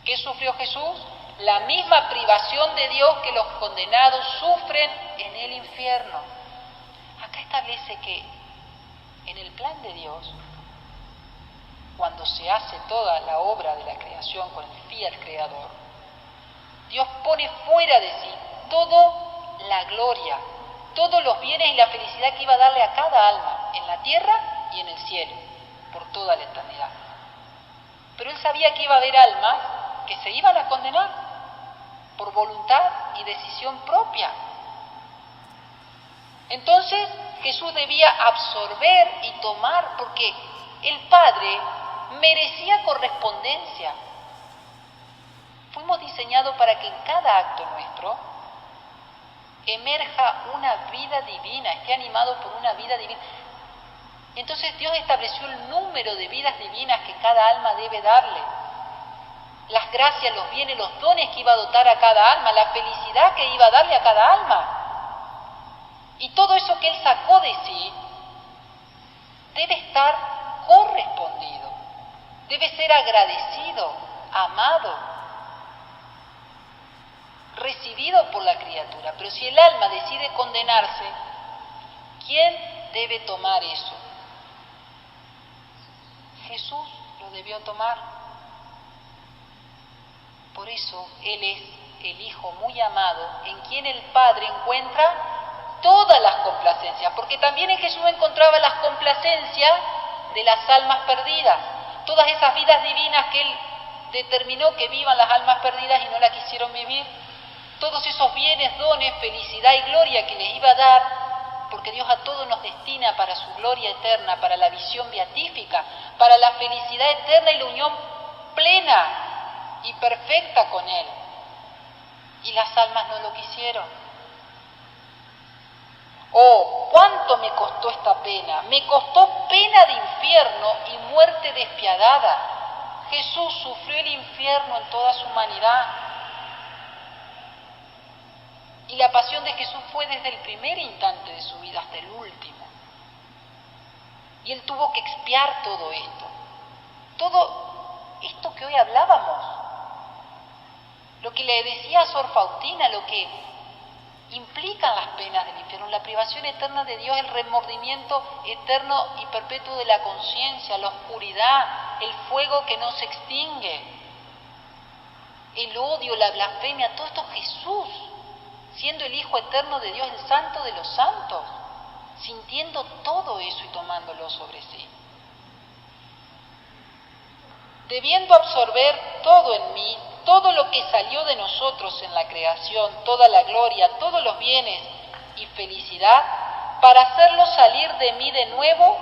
¿Qué sufrió Jesús? La misma privación de Dios que los condenados sufren en el infierno. Acá establece que en el plan de Dios, cuando se hace toda la obra de la creación con el fiat creador, Dios pone fuera de sí toda la gloria, todos los bienes y la felicidad que iba a darle a cada alma, en la tierra y en el cielo, por toda la eternidad. Pero Él sabía que iba a haber almas que se iban a condenar por voluntad y decisión propia. Entonces Jesús debía absorber y tomar, porque el Padre merecía correspondencia. Fuimos diseñados para que en cada acto nuestro emerja una vida divina, esté animado por una vida divina. Entonces Dios estableció el número de vidas divinas que cada alma debe darle, las gracias, los bienes, los dones que iba a dotar a cada alma, la felicidad que iba a darle a cada alma. Y todo eso que Él sacó de sí debe estar correspondido. Debe ser agradecido, amado, recibido por la criatura. Pero si el alma decide condenarse, ¿quién debe tomar eso? Jesús lo debió tomar. Por eso Él es el Hijo muy amado, en quien el Padre encuentra todas las complacencias, porque también en Jesús encontraba las complacencias de las almas perdidas, todas esas vidas divinas que Él determinó que vivan las almas perdidas y no la quisieron vivir, todos esos bienes, dones, felicidad y gloria que les iba a dar, porque Dios a todos nos destina para su gloria eterna, para la visión beatífica, para la felicidad eterna y la unión plena y perfecta con Él. Y las almas no lo quisieron. Oh, cuánto me costó esta pena. Me costó pena de infierno y muerte despiadada. Jesús sufrió el infierno en toda su humanidad. Y la pasión de Jesús fue desde el primer instante de su vida hasta el último. Y Él tuvo que expiar todo esto que hoy hablábamos. Lo que le decía a Sor Faustina, lo que implican las penas del infierno, la privación eterna de Dios, el remordimiento eterno y perpetuo de la conciencia, la oscuridad, el fuego que no se extingue, el odio, la blasfemia, todo esto Jesús, siendo el Hijo eterno de Dios, el Santo de los santos, sintiendo todo eso y tomándolo sobre sí. Debiendo absorber todo en mí, todo lo que salió de nosotros en la creación, toda la gloria, todos los bienes y felicidad, para hacerlos salir de mí de nuevo,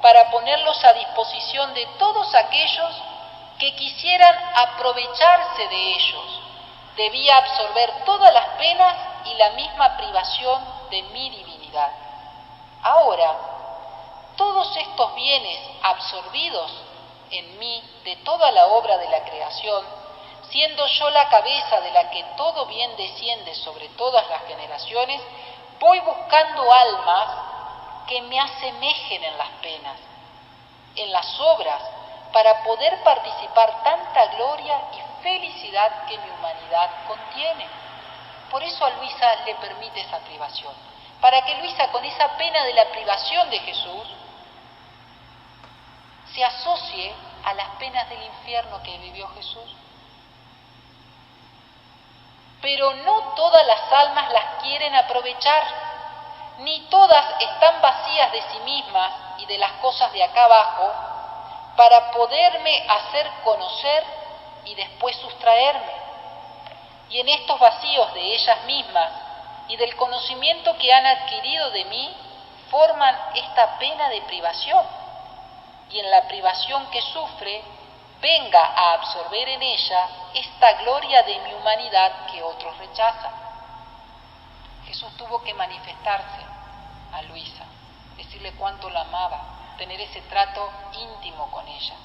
para ponerlos a disposición de todos aquellos que quisieran aprovecharse de ellos. Debía absorber todas las penas y la misma privación de mi divinidad. Ahora, todos estos bienes absorbidos en mí de toda la obra de la creación, siendo yo la cabeza de la que todo bien desciende sobre todas las generaciones, voy buscando almas que me asemejen en las penas, en las obras, para poder participar tanta gloria y felicidad que mi humanidad contiene. Por eso a Luisa le permite esa privación, para que Luisa, con esa pena de la privación de Jesús, se asocie a las penas del infierno que vivió Jesús. Pero no todas las almas las quieren aprovechar, ni todas están vacías de sí mismas y de las cosas de acá abajo para poderme hacer conocer y después sustraerme. Y en estos vacíos de ellas mismas y del conocimiento que han adquirido de mí, forman esta pena de privación. Y en la privación que sufre, venga a absorber en ella esta gloria de mi humanidad que otros rechazan. Jesús tuvo que manifestarse a Luisa, decirle cuánto la amaba, tener ese trato íntimo con ella,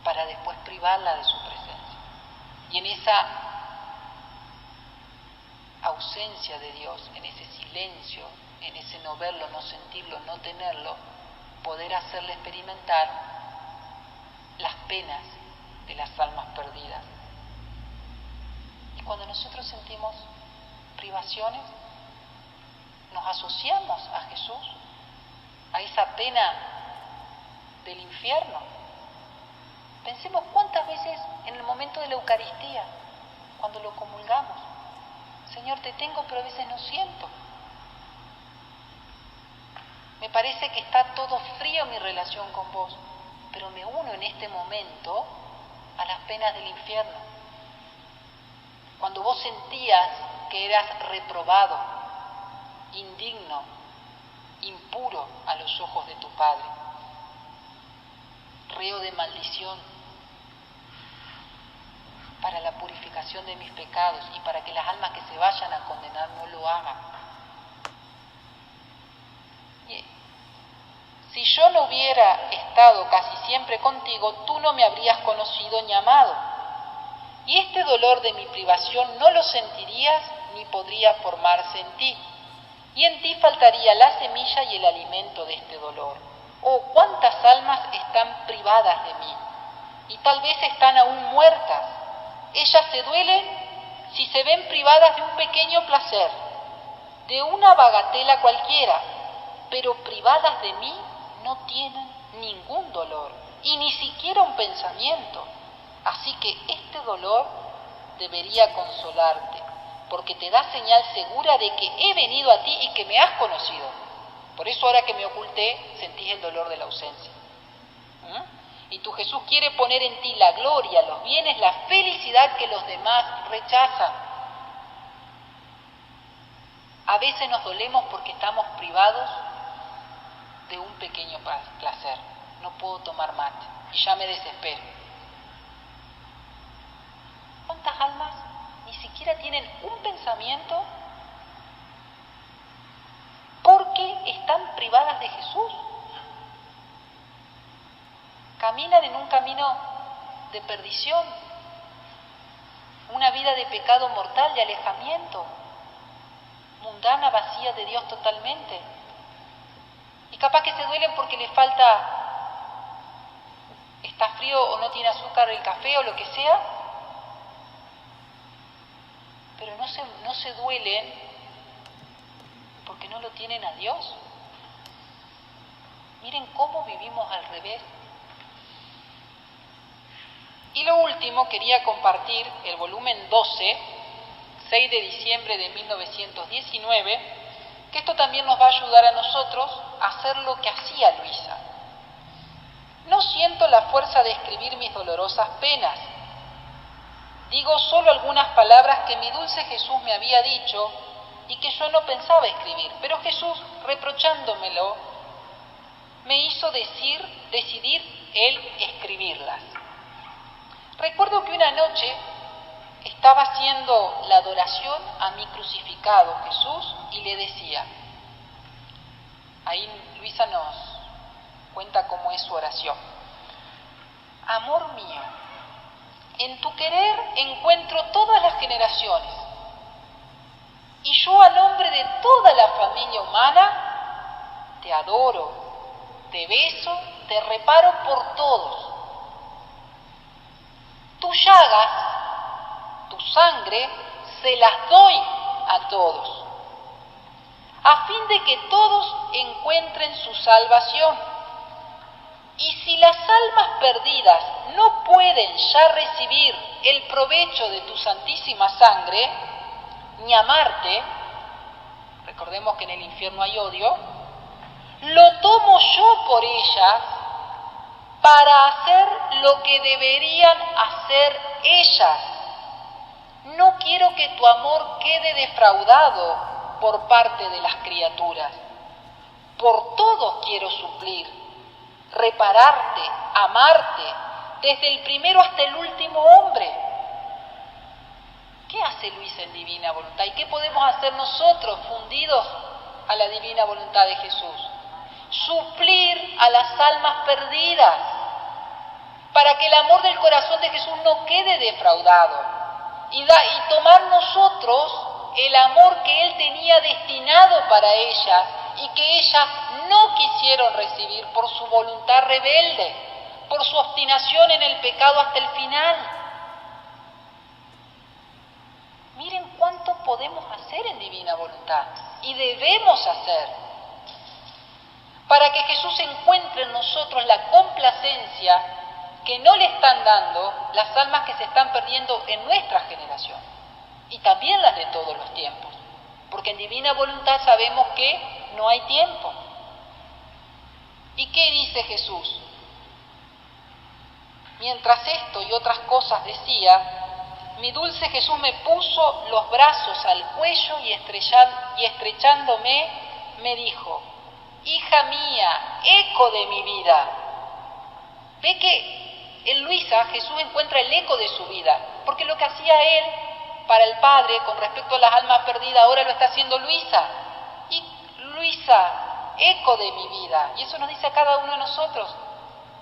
para después privarla de su presencia. Y en esa ausencia de Dios, en ese silencio, en ese no verlo, no sentirlo, no tenerlo, poder hacerle experimentar las penas de las almas perdidas. Y cuando nosotros sentimos privaciones, nos asociamos a Jesús, a esa pena del infierno. Pensemos cuántas veces en el momento de la Eucaristía, cuando lo comulgamos, Señor, te tengo, pero a veces no siento. Me parece que está todo frío mi relación con vos, pero me uno en este momento a las penas del infierno. Cuando vos sentías que eras reprobado, indigno, impuro a los ojos de tu Padre, reo de maldición, para la purificación de mis pecados y para que las almas que se vayan a condenar no lo hagan. Si yo no hubiera estado casi siempre contigo, tú no me habrías conocido ni amado. Y este dolor de mi privación no lo sentirías ni podría formarse en ti. Y en ti faltaría la semilla y el alimento de este dolor. Oh, cuántas almas están privadas de mí y tal vez están aún muertas. Ellas se duelen si se ven privadas de un pequeño placer, de una bagatela cualquiera, pero privadas de mí no tienen ningún dolor y ni siquiera un pensamiento. Así que este dolor debería consolarte, porque te da señal segura de que he venido a ti y que me has conocido. Por eso ahora que me oculté, sentís el dolor de la ausencia. Y tu Jesús quiere poner en ti la gloria, los bienes, la felicidad que los demás rechazan. A veces nos dolemos porque estamos privados de un pequeño placer. No puedo tomar mate y ya me desespero. ¿Cuántas almas ni siquiera tienen un pensamiento porque están privadas de Jesús? Caminan en un camino de perdición, una vida de pecado mortal, de alejamiento, mundana, vacía de Dios totalmente. Y capaz que se duelen porque les falta, está frío o no tiene azúcar el café o lo que sea, pero no se duelen porque no lo tienen a Dios. Miren cómo vivimos al revés. Y lo último, quería compartir el volumen 12, 6 de diciembre de 1919, que esto también nos va a ayudar a nosotros a hacer lo que hacía Luisa. No siento la fuerza de escribir mis dolorosas penas. Digo solo algunas palabras que mi dulce Jesús me había dicho y que yo no pensaba escribir, pero Jesús, reprochándomelo, me hizo decidir él escribirlas. Recuerdo que una noche estaba haciendo la adoración a mi crucificado Jesús y le decía, ahí Luisa nos cuenta cómo es su oración: amor mío, en tu querer encuentro todas las generaciones, y yo a nombre de toda la familia humana te adoro, te beso, te reparo por todos. Tus llagas, tu sangre, se las doy a todos, a fin de que todos encuentren su salvación. Y si las almas perdidas no pueden ya recibir el provecho de tu santísima sangre, ni amarte, recordemos que en el infierno hay odio, lo tomo yo por ellas para hacer lo que deberían hacer ellas. No quiero que tu amor quede defraudado por parte de las criaturas. Por todos quiero suplir, repararte, amarte, desde el primero hasta el último hombre. ¿Qué hace Luisa en divina voluntad? ¿Y qué podemos hacer nosotros fundidos a la divina voluntad de Jesús? Suplir a las almas perdidas, para que el amor del corazón de Jesús no quede defraudado, y tomar nosotros el amor que Él tenía destinado para ellas y que ellas no quisieron recibir por su voluntad rebelde, por su obstinación en el pecado hasta el final. Miren cuánto podemos hacer en divina voluntad y debemos hacer para que Jesús encuentre en nosotros la complacencia que no le están dando las almas que se están perdiendo en nuestra generación y también las de todos los tiempos, porque en divina voluntad sabemos que no hay tiempo. ¿Y qué dice Jesús? Mientras esto y otras cosas decía, mi dulce Jesús me puso los brazos al cuello y estrechándome me dijo: hija mía, eco de mi vida. Ve que en Luisa Jesús encuentra el eco de su vida, porque lo que hacía él para el Padre con respecto a las almas perdidas, ahora lo está haciendo Luisa. Y Luisa, eco de mi vida. Y eso nos dice a cada uno de nosotros,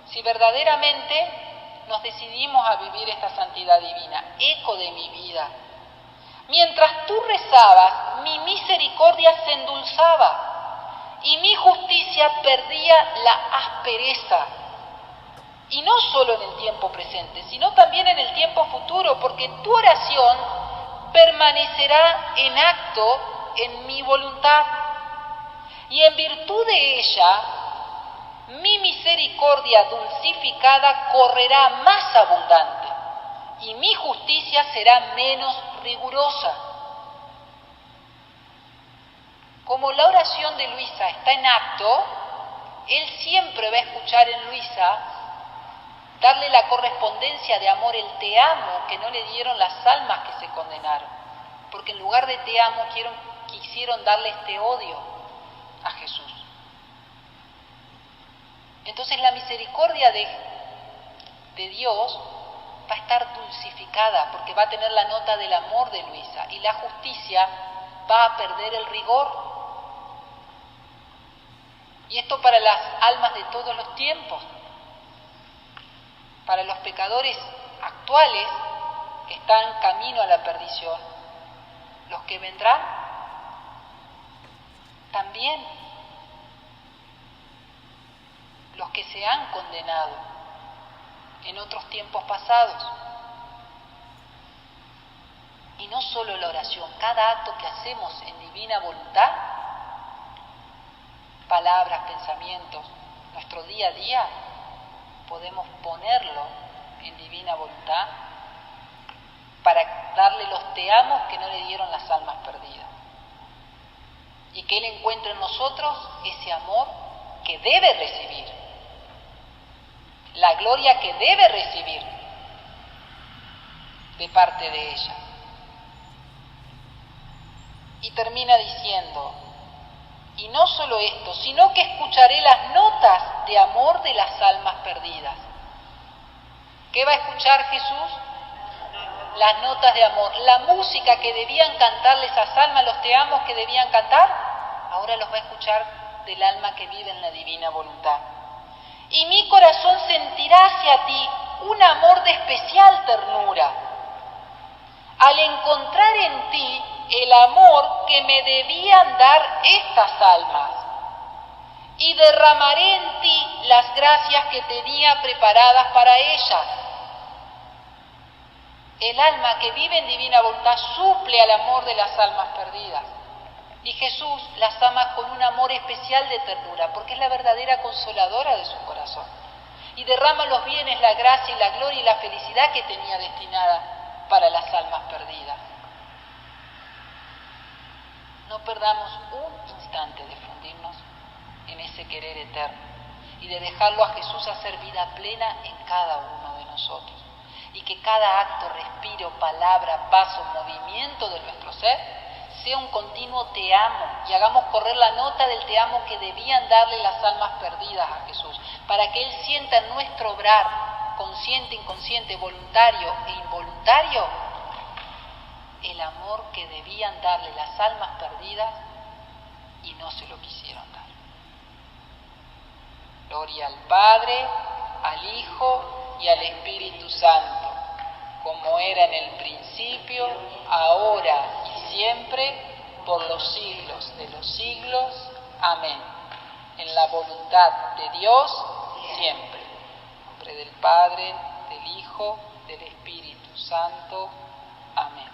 si verdaderamente nos decidimos a vivir esta santidad divina, eco de mi vida. Mientras tú rezabas, mi misericordia se endulzaba y mi justicia perdía la aspereza. Y no solo en el tiempo presente, sino también en el tiempo futuro, porque tu oración permanecerá en acto en mi voluntad. Y en virtud de ella, mi misericordia dulcificada correrá más abundante, y mi justicia será menos rigurosa. Como la oración de Luisa está en acto, él siempre va a escuchar en Luisa darle la correspondencia de amor, el te amo, que no le dieron las almas que se condenaron. Porque en lugar de te amo, quisieron darle este odio a Jesús. Entonces la misericordia de Dios va a estar dulcificada, porque va a tener la nota del amor de Luisa, y la justicia va a perder el rigor. Y esto para las almas de todos los tiempos. Para los pecadores actuales que están camino a la perdición, los que vendrán también, los que se han condenado en otros tiempos pasados. Y no solo la oración, cada acto que hacemos en divina voluntad, palabras, pensamientos, nuestro día a día, podemos ponerlo en divina voluntad para darle los te amos que no le dieron las almas perdidas. Y que Él encuentre en nosotros ese amor que debe recibir, la gloria que debe recibir de parte de ella. Y termina diciendo, y no solo esto, sino que escucharé las notas de amor de las almas perdidas. ¿Qué va a escuchar Jesús? Las notas de amor, la música que debían cantarle esas almas, los te amos que debían cantar, ahora los va a escuchar del alma que vive en la divina voluntad. Y mi corazón sentirá hacia ti un amor de especial ternura, al encontrar en ti el amor que me debían dar estas almas, y derramaré en ti las gracias que tenía preparadas para ellas. El alma que vive en divina voluntad suple al amor de las almas perdidas, y Jesús las ama con un amor especial de ternura, porque es la verdadera consoladora de su corazón, y derrama los bienes, la gracia y la gloria y la felicidad que tenía destinada para las almas perdidas. No perdamos un instante de fundirnos en ese querer eterno y de dejarlo a Jesús hacer vida plena en cada uno de nosotros. Y que cada acto, respiro, palabra, paso, movimiento de nuestro ser sea un continuo te amo, y hagamos correr la nota del te amo que debían darle las almas perdidas a Jesús, para que Él sienta en nuestro obrar, consciente, inconsciente, voluntario e involuntario, el amor que debían darle las almas perdidas y no se lo quisieron dar. Gloria al Padre, al Hijo y al Espíritu Santo, como era en el principio, ahora y siempre, por los siglos de los siglos. Amén. En la voluntad de Dios, siempre. En nombre del Padre, del Hijo, del Espíritu Santo. Amén.